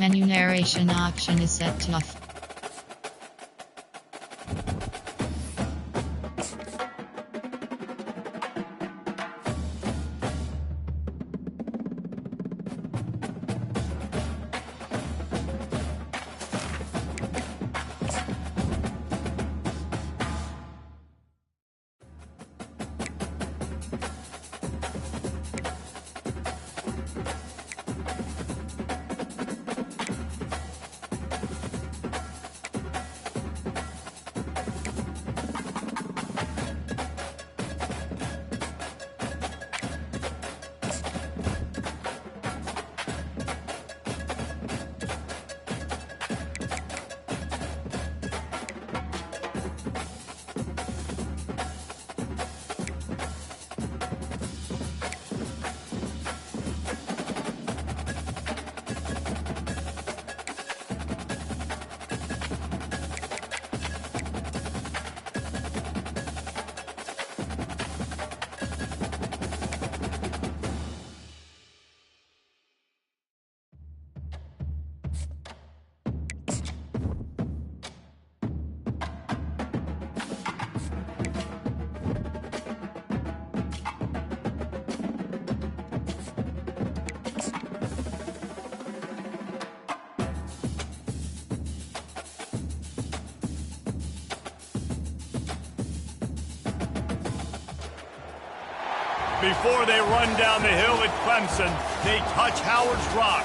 Menu narration option is set to off. Before they run down the hill at Clemson, they touch Howard's rock.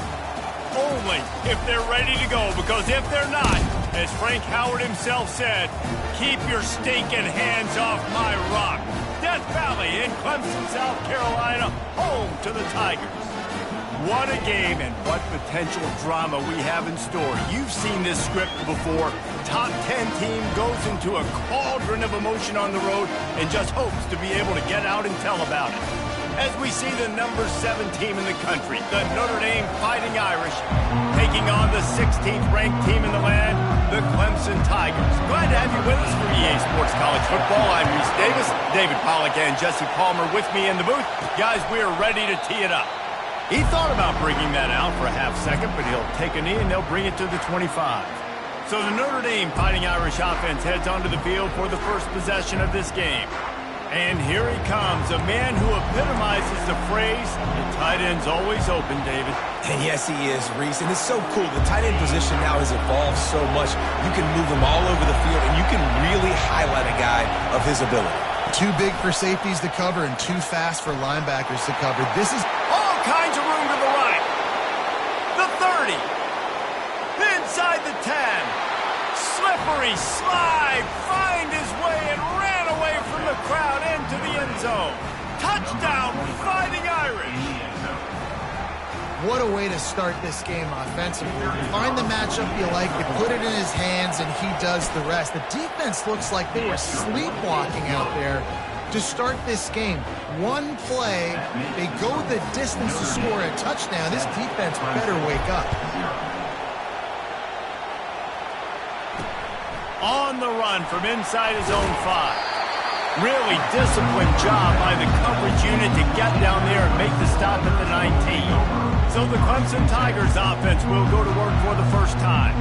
Only if they're ready to go, because if they're not, as Frank Howard himself said, keep your stinking hands off my rock. Death Valley in Clemson, South Carolina, home to the Tigers. What a game and what potential drama we have in store. You've seen this script before. Top 10 team goes into a cauldron of emotion on the road and just hopes to be able to get out and tell about it. As we see the number 7 team in the country, the Notre Dame Fighting Irish, taking on the 16th ranked team in the land, the Clemson Tigers. Glad to have you with us for EA Sports College Football. I'm Reese Davis, David Pollack and Jesse Palmer with me in the booth. Guys, we are ready to tee it up. He thought about bringing that out for a half second, but he'll take a knee and they'll bring it to the 25. So the Notre Dame Fighting Irish offense heads onto the field for the first possession of this game. And here he comes, a man who epitomizes the phrase, the tight end's always open, David. And yes, he is, Reese. And it's so cool. The tight end position now has evolved so much. You can move him all over the field, and you can really highlight a guy of his ability. Too big for safeties to cover and too fast for linebackers to cover. This is all kinds of room to the right. The 30. Inside the 10. Slippery slide. Find his way and ran away from the crowd into the end zone. Touchdown, Fighting Irish. What a way to start this game offensively. Find the matchup you like, you put it in his hands, and he does the rest. The defense looks like they were sleepwalking out there to start this game. One play, they go the distance to score a touchdown. This defense better wake up. On the run from inside his own 5. Really disciplined job by the coverage unit to get down there and make the stop at the 19. So the Clemson Tigers offense will go to work for the first time.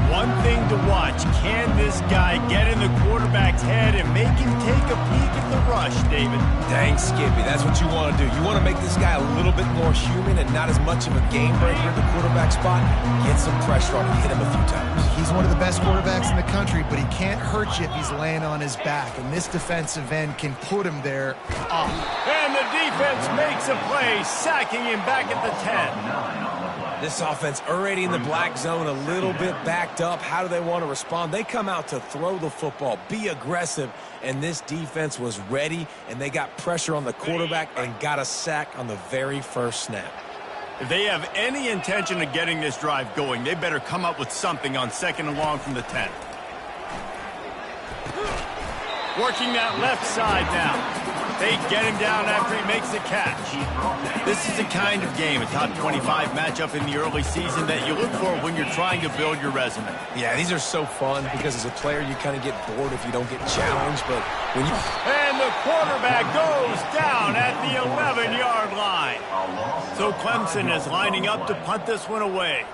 One thing to watch, can this guy get in the quarterback's head and make him take a peek at the rush, David? Dang, Skippy, that's what you want to do. You want to make this guy a little bit more human and not as much of a game breaker at the quarterback spot. Get some pressure on him, hit him a few times. He's one of the best quarterbacks in the country, but he can't hurt you if he's laying on his back, and this defensive end can put him there. And the defense makes a play, sacking him back at the 10. This offense already in the black zone, a little bit backed up. How do they want to respond? They come out to throw the football, be aggressive, and this defense was ready, and they got pressure on the quarterback and got a sack on the very first snap. If they have any intention of getting this drive going, they better come up with something on 2nd and long from the 10. Working that left side now. They get him down after he makes the catch. This is the kind of game, a top 25 matchup in the early season, that you look for when you're trying to build your resume. Yeah, these are so fun because as a player you kind of get bored if you don't get challenged, but when you... And the quarterback goes down at the 11-yard line. So Clemson is lining up to punt this one away.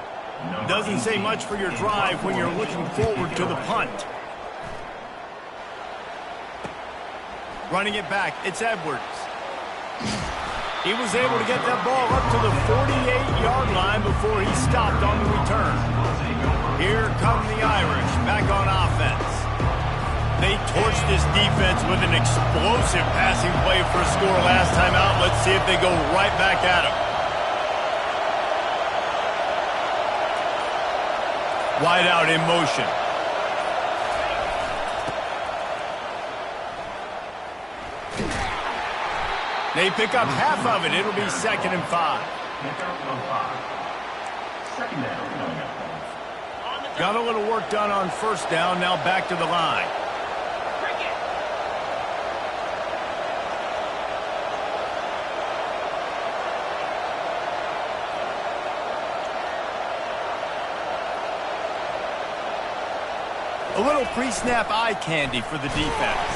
Doesn't say much for your drive when you're looking forward to the punt. Running it back, it's Edwards. He was able to get that ball up to the 48-yard line before he stopped on the return. Here come the Irish back on offense. They torched this defense with an explosive passing play for a score last time out. Let's see if they go right back at him. Wide out in motion. They pick up half of it. It'll be 2nd and 5. Got a little work done on first down. Now back to the line. A little pre-snap eye candy for the defense.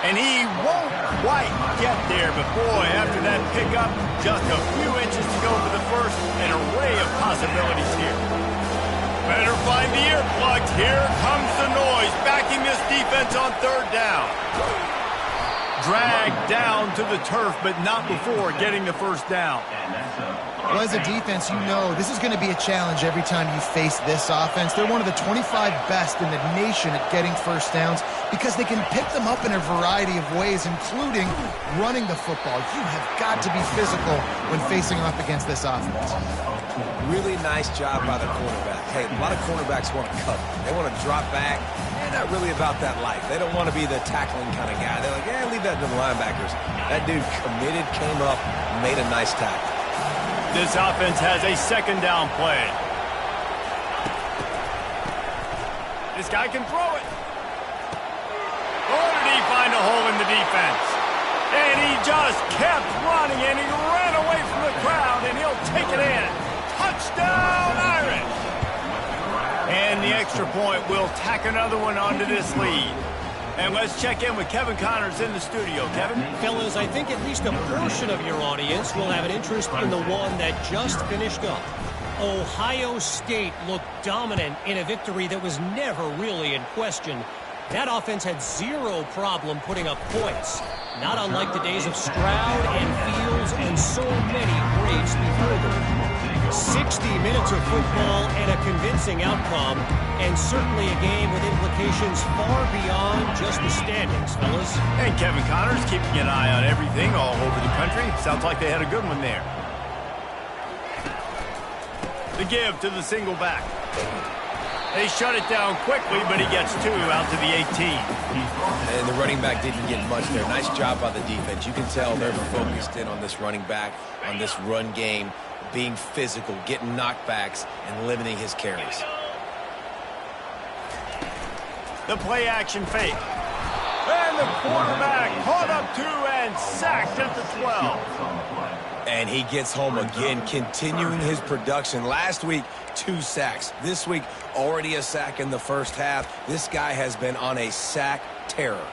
And he won't quite get there, but boy, after that pickup, just a few inches to go for the first, an array of possibilities here. Better find the earplugs. Here comes the noise, backing this defense on 3rd down. Dragged down to the turf, but not before getting the first down. Well, as a defense, you know this is going to be a challenge every time you face this offense. They're one of the 25 best in the nation at getting first downs because they can pick them up in a variety of ways, including running the football. You have got to be physical when facing off against this offense. Really nice job by the quarterback. Hey, a lot of quarterbacks want to cover. They want to drop back. They're not really about that life. They don't want to be the tackling kind of guy. They're like, yeah, leave that to the linebackers. That dude committed, came up, made a nice tackle. This offense has a 2nd down play. This guy can throw it. Oh, did he find a hole in the defense? And he just kept running, and he ran away from the crowd, and he'll take it in. Touchdown, Irish! And the extra point will tack another one onto this lead. And let's check in with Kevin Connors in the studio. Kevin? Fellas, I think at least a portion of your audience will have an interest in the one that just finished up. Ohio State looked dominant in a victory that was never really in question. That offense had zero problem putting up points, not unlike the days of Stroud and Fields and so many greats before them. 60 minutes of football and a convincing outcome, and certainly a game with implications far beyond just the standings, fellas. And Kevin Connors keeping an eye on everything all over the country. Sounds like they had a good one there. The give to the single back. They shut it down quickly, but he gets 2 out to the 18. And the running back didn't get much there. Nice job by the defense. You can tell they're focused in on this running back, on this run game, being physical, getting knockbacks, and limiting his carries. The play action fake. And the quarterback caught up 2 and sacked at the 12. And he gets home again, continuing his production. Last week, 2 sacks. This week, already a sack in the first half. This guy has been on a sack terror.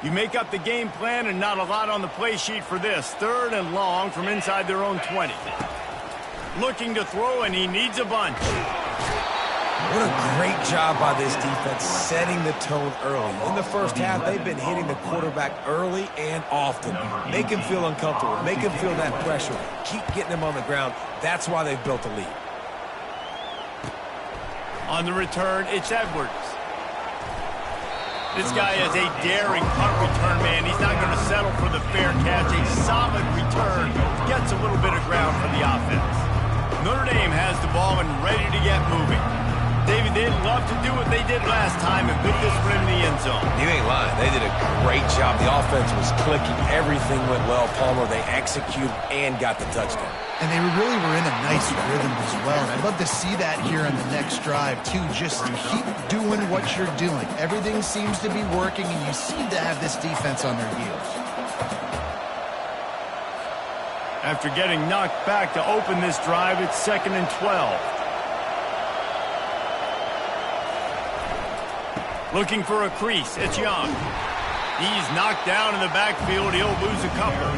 You make up the game plan and not a lot on the play sheet for this. 3rd and long from inside their own 20. Looking to throw, and he needs a bunch. What a great job by this defense setting the tone early. In the first half, they've been hitting the quarterback early and often. Make him feel uncomfortable. Make him feel that pressure. Keep getting him on the ground. That's why they've built a lead. On the return, it's Edwards. This guy is a daring punt return man. He's not going to settle for the fair catch. A solid return. Gets a little bit of ground for the offense. Notre Dame has the ball and ready to get moving. David, they'd love to do what they did last time and put this one in the end zone. You ain't lying. They did a great job. The offense was clicking. Everything went well. Palmer, they executed and got the touchdown. And they really were in a nice rhythm as well. And I'd love to see that here on the next drive, too. Just keep doing what you're doing. Everything seems to be working, and you seem to have this defense on their heels. After getting knocked back to open this drive, it's 2nd and 12. Looking for a crease, it's Young. He's knocked down in the backfield. He'll lose a couple.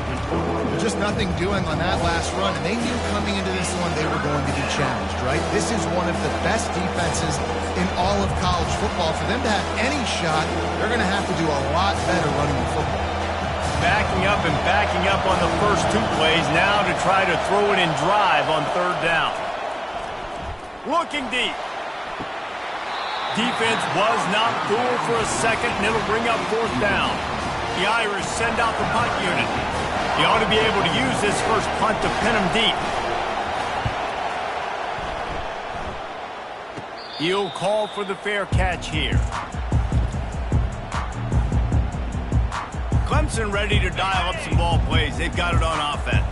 just nothing doing on that last run, and they knew coming into this one they were going to be challenged, right? This is one of the best defenses in all of college football. For them to have any shot, they're going to have to do a lot better running the football. Backing up and backing up on the first 2 plays now to try to throw it and drive on 3rd down. Looking deep. Defense was not fooled for a second, and it'll bring up 4th down. The Irish send out the punt unit. He ought to be able to use this first punt to pin him deep. He'll call for the fair catch here. Clemson ready to dial up some ball plays. They've got it on offense.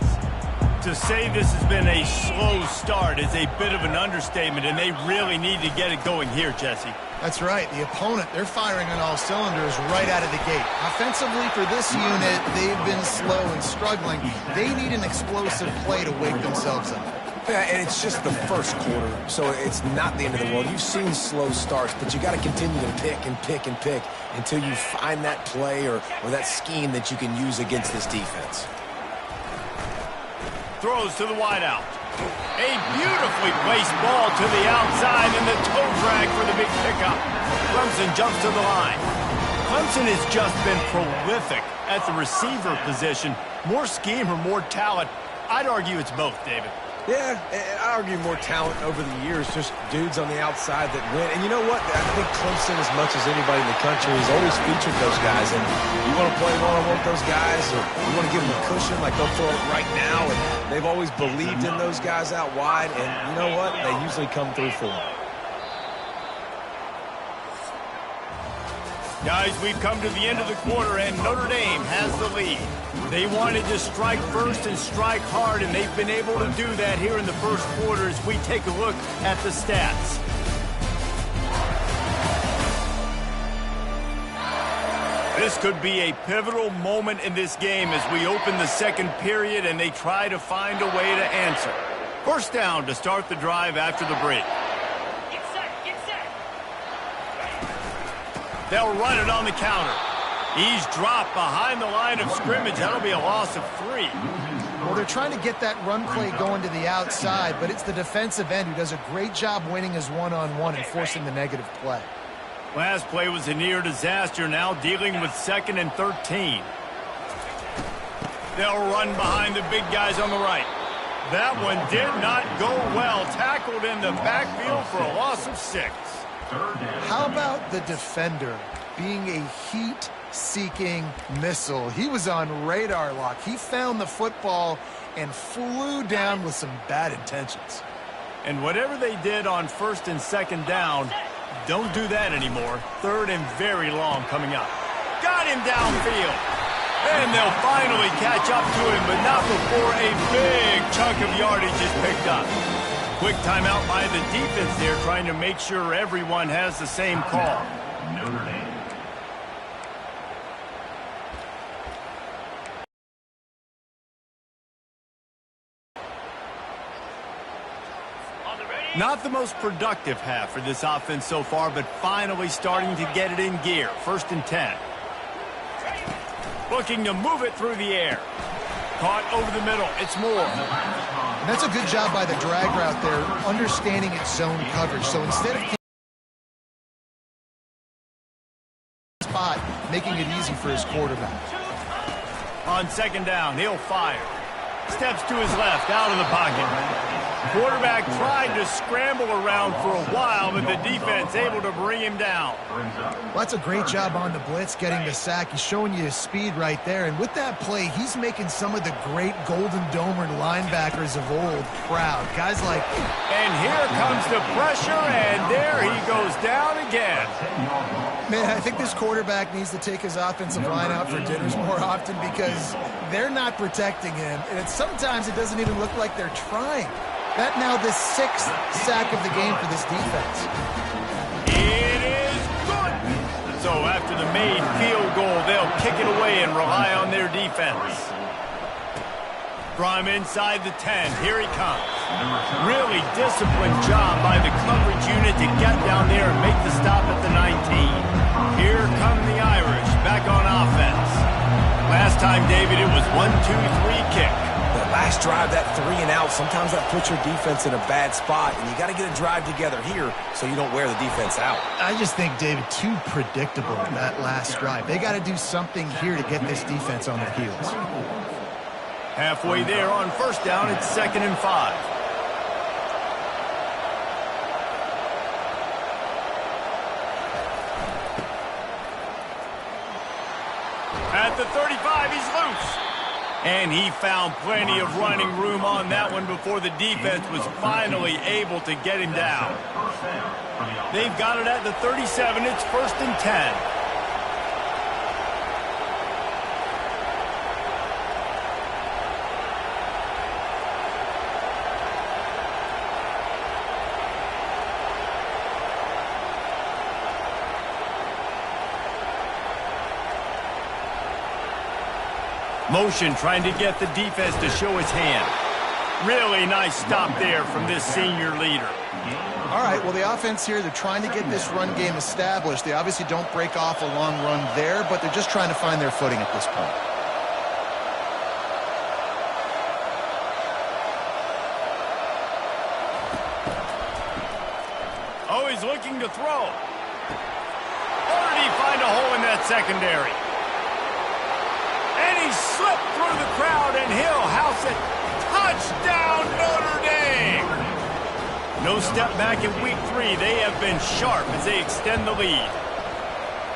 To say this has been a slow start is a bit of an understatement, and they really need to get it going here, Jesse. That's right. The opponent, they're firing on all cylinders right out of the gate. Offensively for this unit, they've been slow and struggling. They need an explosive play to wake themselves up. Yeah, and it's just the first quarter, so it's not the end of the world. You've seen slow starts, but you got to continue to pick and pick and pick until you find that play or that scheme that you can use against this defense. Throws to the wideout. A beautifully placed ball to the outside, and the toe drag for the big pickup. Clemson jumps to the line. Clemson has just been prolific at the receiver position. More scheme or more talent? I'd argue it's both, David. Yeah, I argue more talent over the years, just dudes on the outside that win. And you know what? I think Clemson, as much as anybody in the country, has always featured those guys. And you want to play one-on-one with those guys, or you want to give them a cushion like they'll throw it right now. And they've always believed in those guys out wide. And you know what? They usually come through for them. Guys, we've come to the end of the quarter, and Notre Dame has the lead. They wanted to strike first and strike hard, and they've been able to do that here in the first quarter as we take a look at the stats. This could be a pivotal moment in this game as we open the second period and they try to find a way to answer. First down to start the drive after the break. They'll run it on the counter. He's dropped behind the line of scrimmage. That'll be a loss of 3. Well, they're trying to get that run play going to the outside, but it's the defensive end who does a great job winning his one-on-one and forcing the negative play. Last play was a near disaster, now dealing with 2nd and 13. They'll run behind the big guys on the right. That one did not go well. Tackled in the backfield for a loss of 6. How about the defender being a heat-seeking missile? He was on radar lock. He found the football and flew down with some bad intentions. And whatever they did on 1st and 2nd down, don't do that anymore. 3rd and very long coming up. Got him downfield. And they'll finally catch up to him, but not before a big chunk of yardage is picked up. Quick timeout by the defense there, trying to make sure everyone has the same call. Notre Dame. Not the most productive half for this offense so far, but finally starting to get it in gear. 1st and 10. Looking to move it through the air. Caught over the middle. It's Moore. And that's a good job by the drag route there, understanding its zone coverage. So instead of spot, making it easy for his quarterback. On 2nd down, he'll fire. Steps to his left, out of the pocket. Quarterback tried to scramble around for a while, but the defense able to bring him down. Well, that's a great job on the blitz, getting the sack. He's showing you his speed right there. And with that play, he's making some of the great Golden Domer linebackers of old proud. Guys like... And here comes the pressure, and there he goes down again. Man, I think this quarterback needs to take his offensive line out for dinners more often because they're not protecting him. And sometimes it doesn't even look like they're trying. That now the 6th sack of the game for this defense. It is good. So after the made field goal, they'll kick it away and rely on their defense. From inside the 10, here he comes. Really disciplined job by the coverage unit to get down there and make the stop at the 19. Here come the Irish back on offense. Last time, David, it was 1-2-3 kick. The last drive, that 3 and out, sometimes that puts your defense in a bad spot, and you got to get a drive together here so you don't wear the defense out. I just think, David, too predictable that last drive. They got to do something here to get this defense on their heels. Halfway there on first down, it's 2nd and 5. At the 35, he's loose. And he found plenty of running room on that one before the defense was finally able to get him down. They've got it at the 37. It's 1st and 10. Motion trying to get the defense to show his hand. Really nice stop there from this senior leader. All right, well, the offense here, they're trying to get this run game established. They obviously don't break off a long run there, but they're just trying to find their footing at this point. Oh, he's looking to throw. Or did he find a hole in that secondary? And he slipped through the crowd, and he'll house it. Touchdown, Notre Dame! No step back in week 3. They have been sharp as they extend the lead.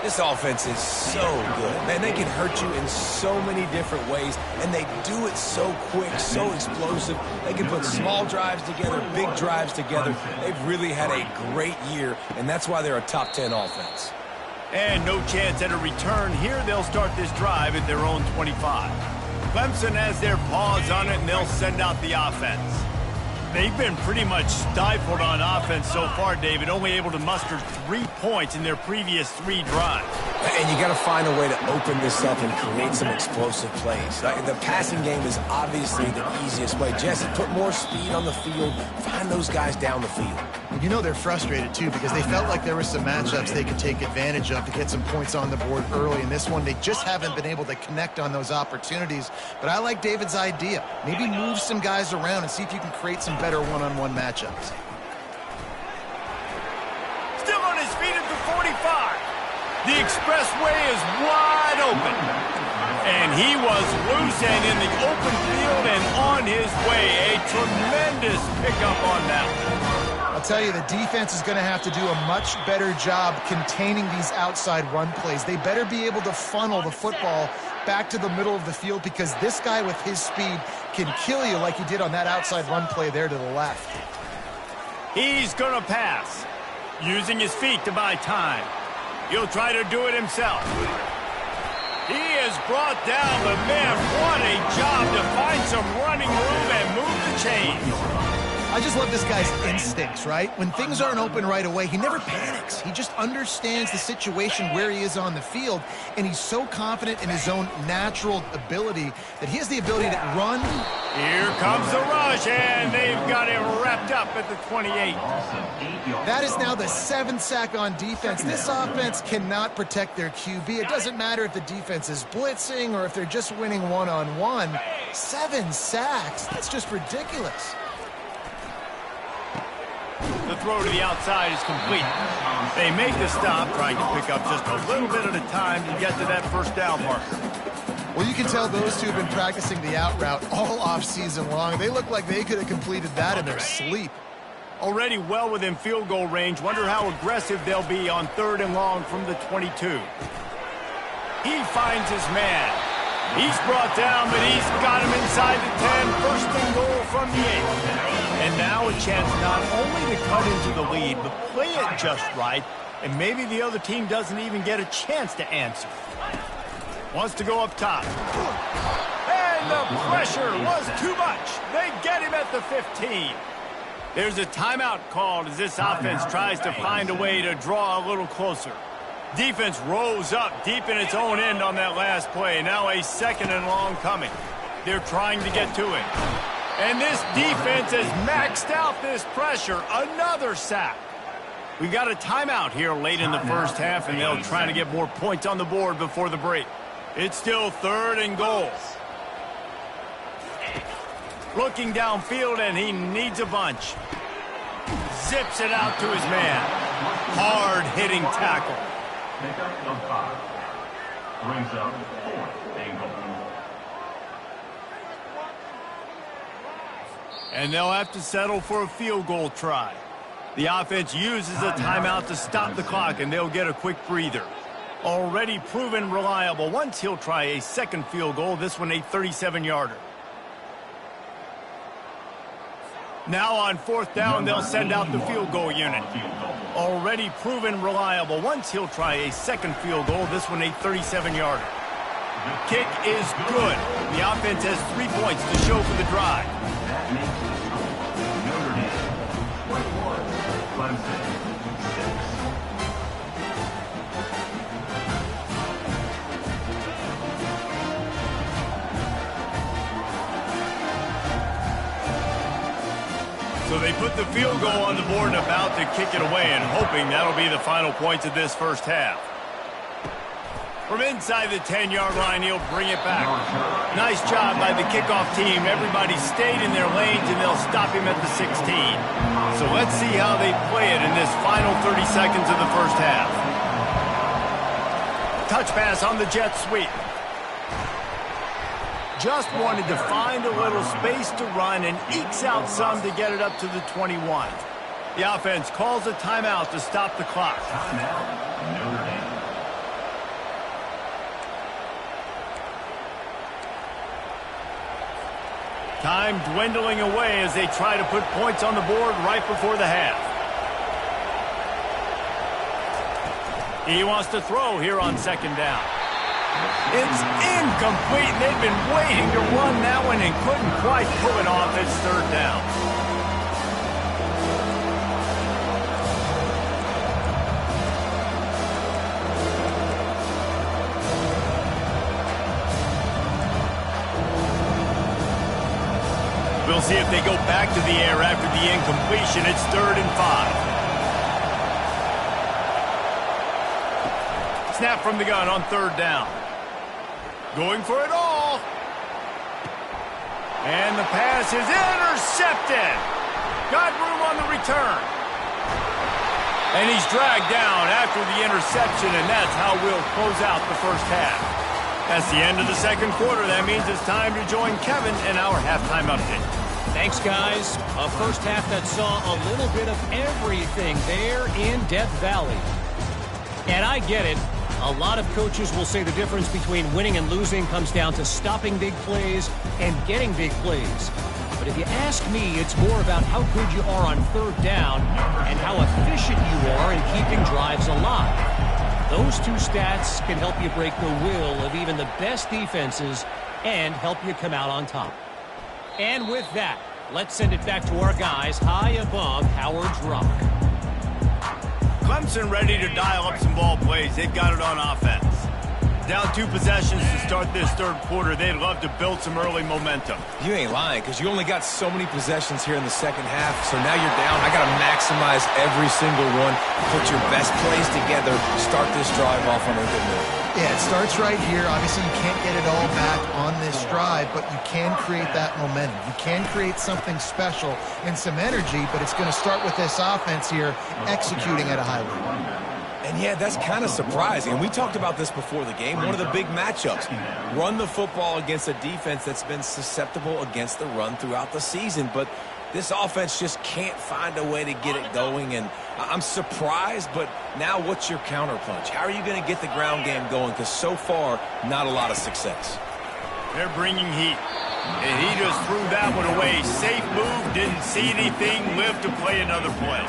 This offense is so good. Man, they can hurt you in so many different ways, and they do it so quick, so explosive. They can put small drives together, big drives together. They've really had a great year, and that's why they're a top 10 offense. And no chance at a return here. They'll start this drive at their own 25. Clemson has their paws on it, and they'll send out the offense. They've been pretty much stifled on offense so far, David, only able to muster 3 points in their previous 3 drives. And you got to find a way to open this up and create some explosive plays. The passing game is obviously the easiest way. Jesse, put more speed on the field. Find those guys down the field. You know they're frustrated, too, because they felt like there were some matchups they could take advantage of to get some points on the board early. In this one, they just haven't been able to connect on those opportunities. But I like David's idea. Maybe move some guys around and see if you can create some better one-on-one matchups. Still on his feet at the 45. The expressway is wide open. And he was loose and in the open field and on his way. A tremendous pickup on that one. I'll tell you, the defense is going to have to do a much better job containing these outside run plays. They better be able to funnel the football back to the middle of the field, because this guy with his speed can kill you like he did on that outside run play there to the left. He's going to pass, using his feet to buy time. He'll try to do it himself. He has brought down the man. What a job to find some running room and move the chains. I just love this guy's instincts, right? When things aren't open right away, he never panics. He just understands the situation where he is on the field, and he's so confident in his own natural ability that he has the ability to run. Here comes the rush, and they've got him wrapped up at the 28. That is now the 7th sack on defense. This offense cannot protect their QB. It doesn't matter if the defense is blitzing or if they're just winning one-on-one. 7 sacks, that's just ridiculous. The throw to the outside is complete. They make the stop, trying to pick up just a little bit at a time to get to that first down marker. Well, you can tell those two have been practicing the out route all off-season long. They look like they could have completed that in their sleep. Already well within field goal range. Wonder how aggressive they'll be on 3rd and long from the 22. He finds his man. He's brought down, but he's got him inside the 10. 1st and goal from the 8. And now a chance not only to cut into the lead, but play it just right, and maybe the other team doesn't even get a chance to answer. Wants to go up top. And the pressure was too much. They get him at the 15. There's a timeout called as this offense tries to find a way to draw a little closer. Defense rose up deep in its own end on that last play. Now a 2nd and long coming. They're trying to get to it. And this defense has maxed out this pressure. Another sack. We got a timeout here late in the first half, and they'll try to get more points on the board before the break. It's still 3rd and goal. Looking downfield, and he needs a bunch. Zips it out to his man. Hard-hitting tackle. Brings up 4th and goal. And they'll have to settle for a field goal try. The offense uses a timeout to stop the clock, and they'll get a quick breather. Already proven reliable. Once he'll try a second field goal, this one a 37-yarder. Now on 4th down, they'll send out the field goal unit. Already proven reliable. Once he'll try a second field goal, this one a 37-yarder. Kick is good. The offense has 3 points to show for the drive. So they put the field goal on the board and about to kick it away, and hoping that'll be the final points of this first half. From inside the 10-yard line, he'll bring it back. Nice job by the kickoff team. Everybody stayed in their lanes, and they'll stop him at the 16. So let's see how they play it in this final 30 seconds of the first half. Touch pass on the jet sweep. Just wanted to find a little space to run and ekes out some to get it up to the 21. The offense calls a timeout to stop the clock. Time dwindling away as they try to put points on the board right before the half. He wants to throw here on 2nd down. It's incomplete. They've been waiting to run that one and couldn't quite pull it off. It's 3rd down. We'll see if they go back to the air after the incompletion. It's 3rd and 5. Snap from the gun on 3rd down. Going for it all. And the pass is intercepted. Got room on the return. And he's dragged down after the interception, and that's how we'll close out the first half. That's the end of the 2nd quarter. That means it's time to join Kevin in our halftime update. Thanks, guys. A first half that saw a little bit of everything there in Death Valley. And I get it. A lot of coaches will say the difference between winning and losing comes down to stopping big plays and getting big plays. But if you ask me, it's more about how good you are on 3rd down and how efficient you are in keeping drives alive. Those two stats can help you break the will of even the best defenses and help you come out on top. And with that, let's send it back to our guys high above Howard's Rock. Clemson ready to dial up some ball plays. They've got it on offense. Down 2 possessions to start this 3rd quarter. They'd love to build some early momentum. You ain't lying, because you only got so many possessions here in the 2nd half, so now you're down. I got to maximize every single one. Put your best plays together. Start this drive off on a good note. Yeah, it starts right here. Obviously, you can't get it all back on this drive, but you can create that momentum. You can create something special and some energy, but it's going to start with this offense here executing at a high level. And yeah, that's kind of surprising. And we talked about this before the game. One of the big matchups. Run the football against a defense that's been susceptible against the run throughout the season. But this offense just can't find a way to get it going. And I'm surprised, but now what's your counterpunch? How are you going to get the ground game going? Because so far, not a lot of success. They're bringing heat. And he just threw that one away. Safe move, didn't see anything, lived to play another play.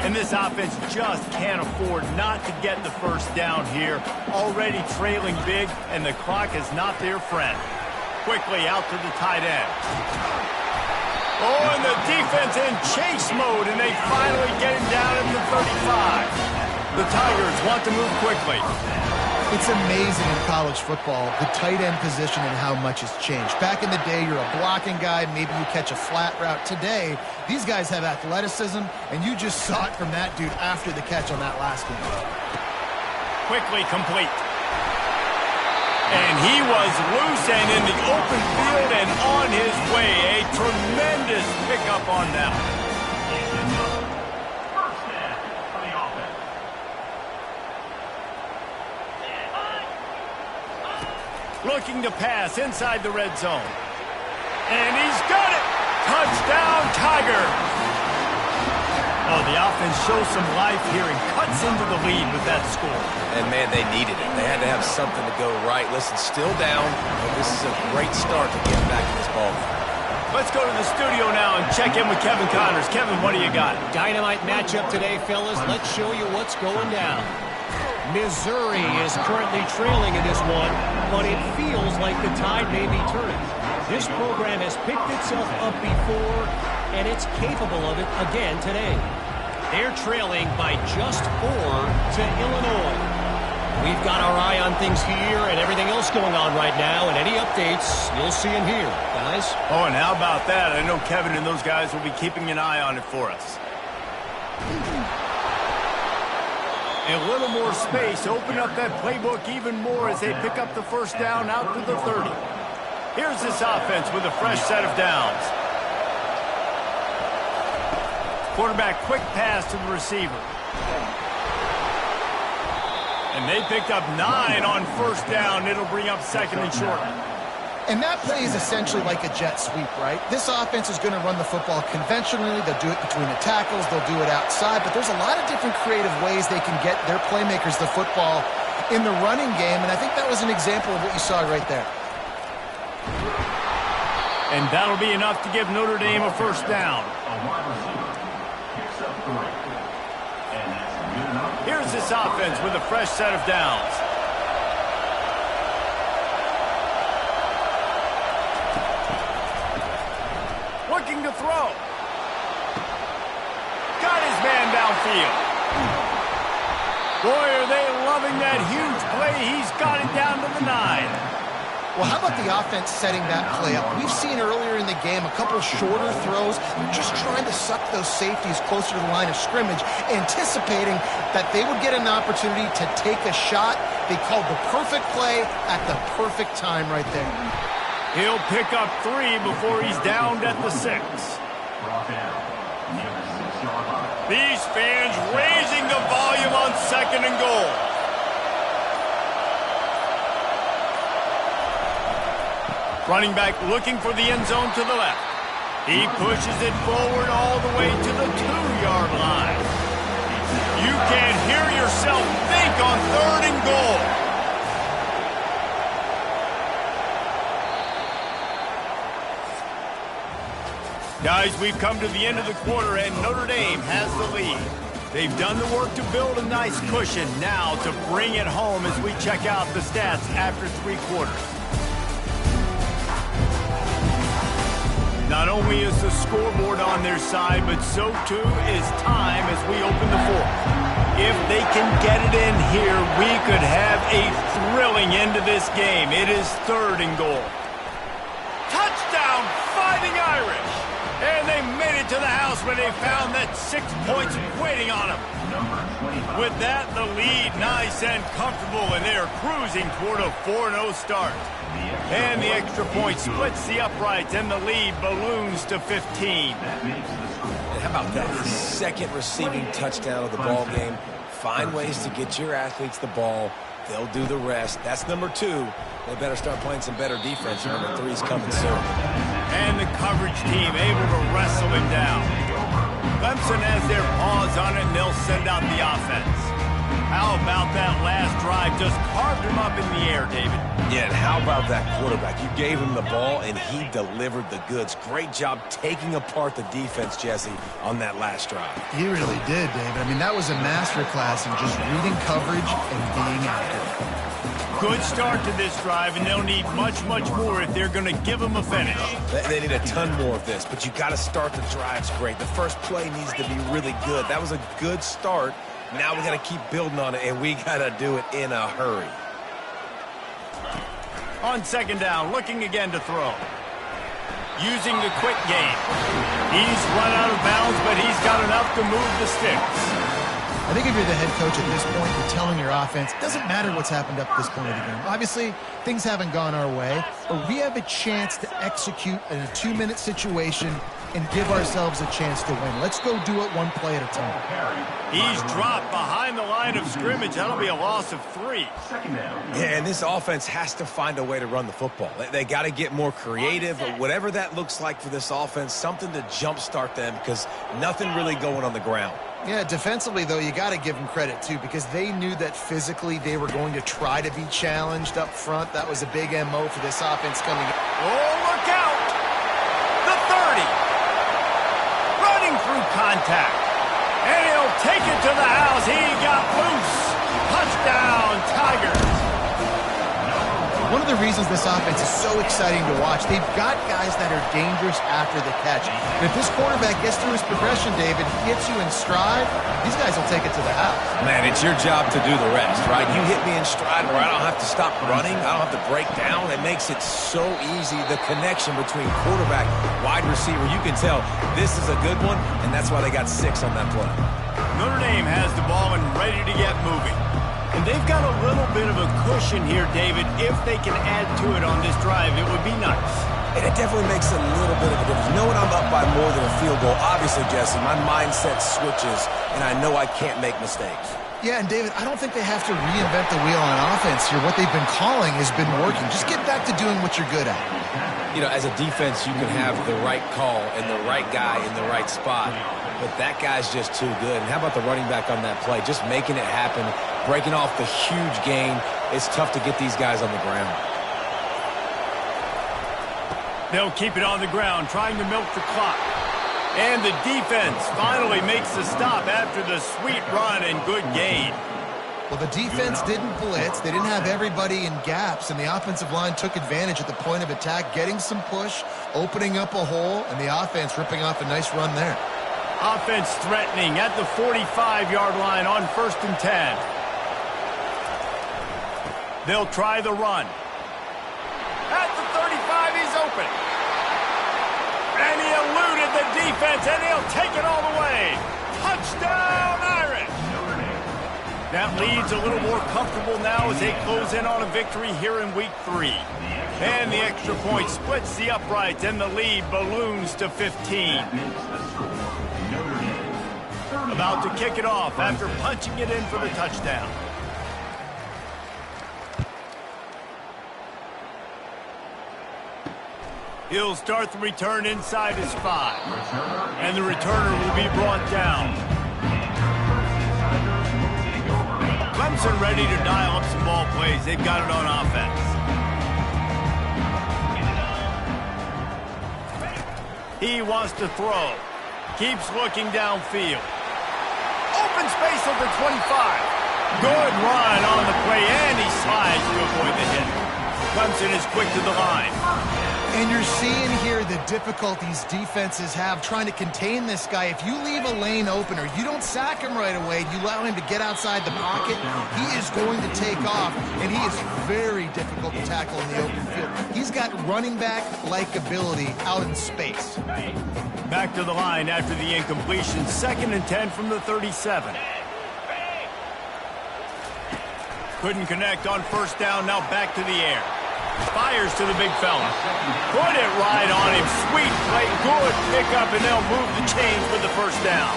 And this offense just can't afford not to get the first down here. Already trailing big, and the clock is not their friend. Quickly out to the tight end. Oh, and the defense in chase mode, and they finally get him down at the 35. The Tigers want to move quickly. It's amazing in college football, the tight end position and how much has changed. Back in the day, you're a blocking guy, maybe you catch a flat route. Today, these guys have athleticism, and you just saw it from that dude after the catch on that last one. Quickly complete. And he was loose and in the open field and on his way. A tremendous pickup on that one. Looking to pass inside the red zone. And he's got it! Touchdown, Tiger! Oh, the offense shows some life here and cuts into the lead with that score. And, man, they needed it. They had to have something to go right. Listen, still down, but this is a great start to get back in this ballgame. Let's go to the studio now and check in with Kevin Connors. Kevin, what do you got? Dynamite matchup today, fellas. Let's show you what's going down. Missouri is currently trailing in this one, but it feels like the tide may be turning. This program has picked itself up before, and it's capable of it again today. They're trailing by just 4 to Illinois. We've got our eye on things here and everything else going on right now, and any updates you'll see in here, guys. Oh, and how about that? I know Kevin and those guys will be keeping an eye on it for us. A little more space, open up that playbook even more as they pick up the first down out to the 30. Here's this offense with a fresh set of downs. Quarterback quick pass to the receiver. And they picked up 9 on first down. It'll bring up second and short. And that play is essentially like a jet sweep, right? This offense is going to run the football conventionally. They'll do it between the tackles. They'll do it outside. But there's a lot of different creative ways they can get their playmakers the football in the running game. And I think that was an example of what you saw right there. And that'll be enough to give Notre Dame a first down. Here's this offense with a fresh set of downs. Looking to throw. Got his man downfield. Boy, are they loving that huge play. He's got it down to the 9. Well, how about the offense setting that play up? We've seen earlier in the game a couple shorter throws. They're just trying to suck those safeties closer to the line of scrimmage, anticipating that they would get an opportunity to take a shot. They called the perfect play at the perfect time right there. He'll pick up 3 before he's downed at the 6. These fans raising the volume on second and goal. Running back looking for the end zone to the left. He pushes it forward all the way to the 2-yard line. You can hear yourself think on third and goal. Guys, we've come to the end of the quarter, and Notre Dame has the lead. They've done the work to build a nice cushion. Now to bring it home as we check out the stats after 3 quarters. Not only is the scoreboard on their side, but so too is time as we open the 4th. If they can get it in here, we could have a thrilling end to this game. It is 3rd and goal. Touchdown, Fighting Irish! And they made it to the house when they found that 6 points waiting on them. With that, the lead nice and comfortable, and they're cruising toward a 4-0 start. And the extra point splits the uprights, and the lead balloons to 15. How about that? Second receiving touchdown of the ball game. Find ways to get your athletes the ball. They'll do the rest. That's number 2. They better start playing some better defense. Number 3's coming soon. And the coverage team able to wrestle him down. Clemson has their paws on it, and they'll send out the offense. How about that last drive? Just carved him up in the air, David. Yeah, and how about that quarterback? You gave him the ball, and he delivered the goods. Great job taking apart the defense, Jesse, on that last drive. He really did, David. I mean, that was a masterclass in just reading coverage and being accurate. Good start to this drive, and they'll need much, much more if they're going to give them a finish. They need a ton more of this, but you got to start the drives great. The first play needs to be really good. That was a good start. Now we got to keep building on it, and we got to do it in a hurry. On second down, looking again to throw. Using the quick game. He's run out of bounds, but he's got enough to move the sticks. I think if you're the head coach at this point, you're telling your offense, it doesn't matter what's happened up to this point of the game. Obviously, things haven't gone our way, but we have a chance to execute in a 2-minute situation and give ourselves a chance to win. Let's go do it one play at a time. He's dropped behind the line of scrimmage. That'll be a loss of 3. Yeah, and this offense has to find a way to run the football. They got to get more creative, or whatever that looks like for this offense, something to jumpstart them, because nothing really going on the ground. Yeah, defensively, though, you got to give them credit, too, because they knew that physically they were going to try to be challenged up front. That was a big MO for this offense coming in. Oh, look out! The 30. Running through contact. And he'll take it to the house. He got loose. Touchdown, Tigers. One of the reasons this offense is so exciting to watch, they've got guys that are dangerous after the catch. And if this quarterback gets through his progression, David, gets you in stride, these guys will take it to the house. Man, it's your job to do the rest, right? You hit me in stride where I don't have to stop running. I don't have to break down. It makes it so easy. The connection between quarterback, wide receiver, you can tell this is a good one, and that's why they got 6 on that play. Notre Dame has the ball and ready to get moving. And they've got a little bit of a cushion here, David. If they can add to it on this drive, it would be nice. And it definitely makes a little bit of a difference. Knowing I'm up by more than a field goal, obviously, Jesse, my mindset switches, and I know I can't make mistakes. Yeah, and David, I don't think they have to reinvent the wheel on offense here. What they've been calling has been working. Just get back to doing what you're good at. You know, as a defense, you can have the right call and the right guy in the right spot, but that guy's just too good. And how about the running back on that play? Just making it happen, breaking off the huge gain. It's tough to get these guys on the ground. They'll keep it on the ground, trying to milk the clock. And the defense finally makes the stop after the sweet run and good gain. Well, the defense didn't blitz. They didn't have everybody in gaps, and the offensive line took advantage at the point of attack, getting some push, opening up a hole, and the offense ripping off a nice run there. Offense threatening at the 45-yard line on 1st and 10. They'll try the run. At the 35, he's open. And he eluded the defense, and he'll take it all the way. Touchdown, Irish! That lead's a little more comfortable now as they close in on a victory here in Week 3. And the extra point splits the uprights, and the lead balloons to 15. About to kick it off after punching it in for the touchdown. He'll start the return inside his 5. And the returner will be brought down. Clemson ready to dial up some ball plays. They've got it on offense. He wants to throw. Keeps looking downfield. Open space at the 25. Good run on the play, and he slides to avoid the hit. Clemson is quick to the line. And you're seeing here the difficulties defenses have trying to contain this guy. If you leave a lane open or you don't sack him right away, you allow him to get outside the pocket, he is going to take off, and he is very difficult to tackle in the open field. He's got running back-like ability out in space. Back to the line after the incompletion. 2nd and 10 from the 37. Couldn't connect on 1st down. Now back to the air. Fires to the big fella. Put it right on him. Sweet play. Good pickup, and they'll move the chains with the 1st down.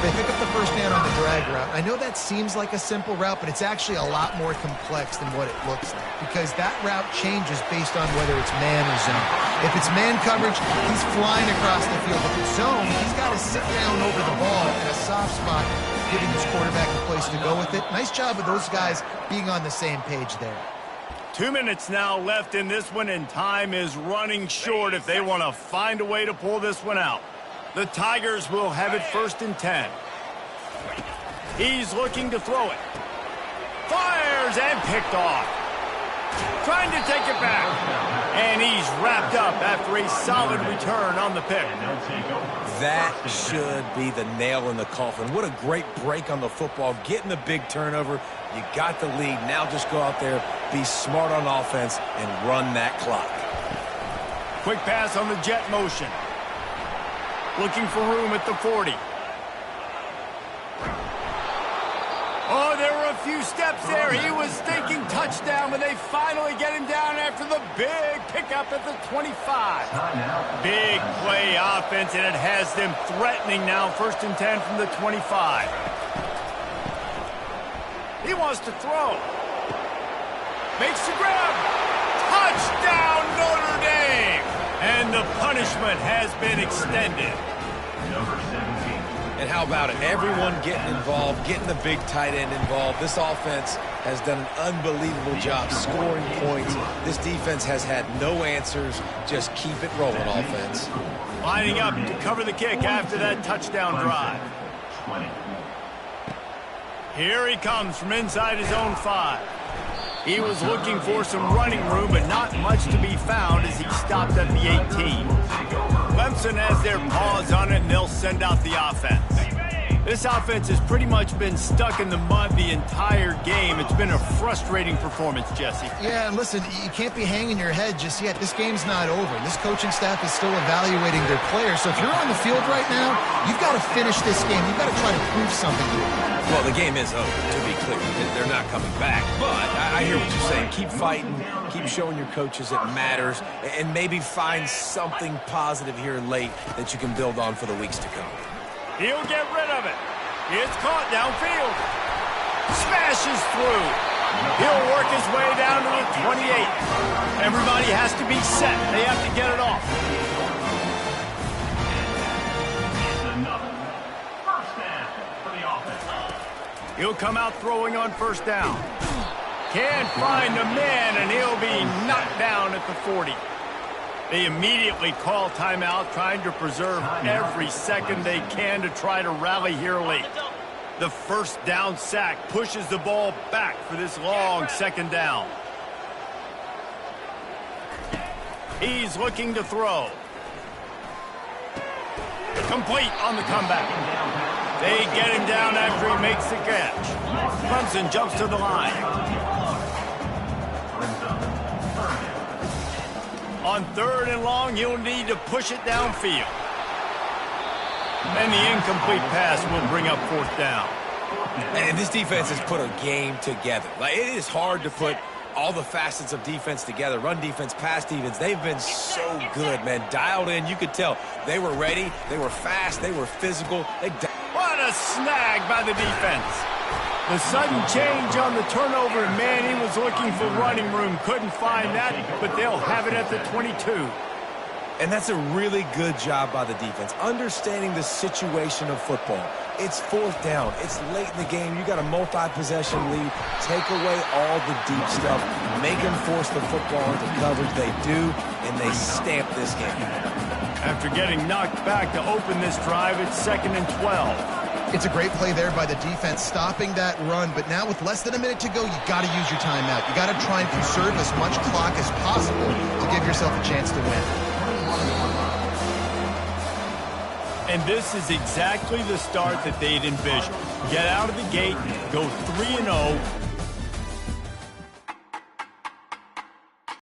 They pick up the 1st down on the drag route. I know that seems like a simple route, but it's actually a lot more complex than what it looks like, because that route changes based on whether it's man or zone. If it's man coverage, he's flying across the field. If it's zone, he's got to sit down over the ball in a soft spot, giving his quarterback a place to go with it. Nice job of those guys being on the same page there. 2 minutes now left in this one, and time is running short if they want to find a way to pull this one out. The Tigers will have it 1st and 10. He's looking to throw it. Fires and picked off. Trying to take it back. And he's wrapped up after a solid return on the pick. That should be the nail in the coffin. What a great break on the football. Getting the big turnover. You got the lead. Now just go out there, be smart on offense, and run that clock. Quick pass on the jet motion. Looking for room at the 40. few steps there. He was thinking touchdown, but they finally get him down after the big pickup at the 25. Big play offense, and it has them threatening now. 1st and 10 from the 25. He wants to throw. Makes the grab. Touchdown, Notre Dame! And the punishment has been extended. And how about it? Everyone getting involved, getting the big tight end involved. This offense has done an unbelievable job scoring points. This defense has had no answers. Just keep it rolling, offense. Lining up to cover the kick after that touchdown drive. Here he comes from inside his own 5. He was looking for some running room, but not much to be found as he stopped at the 18. Clemson has their paws on it, and they'll send out the offense. This offense has pretty much been stuck in the mud the entire game. It's been a frustrating performance, Jesse. Yeah, and listen, you can't be hanging your head just yet. This game's not over. This coaching staff is still evaluating their players. So if you're on the field right now, you've got to finish this game. You've got to try to prove something to them. Well, the game is over, to be clear. They're not coming back. But I hear what you're saying. Keep fighting. Keep showing your coaches it matters. And maybe find something positive here late that you can build on for the weeks to come. He'll get rid of it. It's caught downfield. Smashes through. He'll work his way down to the 28. Everybody has to be set. They have to get it off. He'll come out throwing on 1st down. Can't find a man, and he'll be knocked down at the 40. They immediately call timeout, trying to preserve every second they can to try to rally here late. The 1st down sack pushes the ball back for this long 2nd down. He's looking to throw. Complete on the comeback. They get him down after he makes the catch. Clemson jumps to the line. On 3rd and long, you'll need to push it downfield. And the incomplete pass will bring up 4th down. And this defense has put a game together. Like, it is hard to put all the facets of defense together. Run defense, pass defense. They've been so good, man. Dialed in. You could tell they were ready. They were fast. They were physical. What a snag by the defense. The sudden change on the turnover, and man, he was looking for running room. Couldn't find that, but they'll have it at the 22. And that's a really good job by the defense, understanding the situation of football. It's 4th down. It's late in the game. You got a multi-possession lead. Take away all the deep stuff. Make them force the football into coverage. They do, and they stamp this game. After getting knocked back to open this drive, it's 2nd and 12. It's a great play there by the defense, stopping that run. But now with less than a minute to go, you got to use your timeout. You got to try and conserve as much clock as possible to give yourself a chance to win. And this is exactly the start that they'd envisioned. Get out of the gate, go 3-0,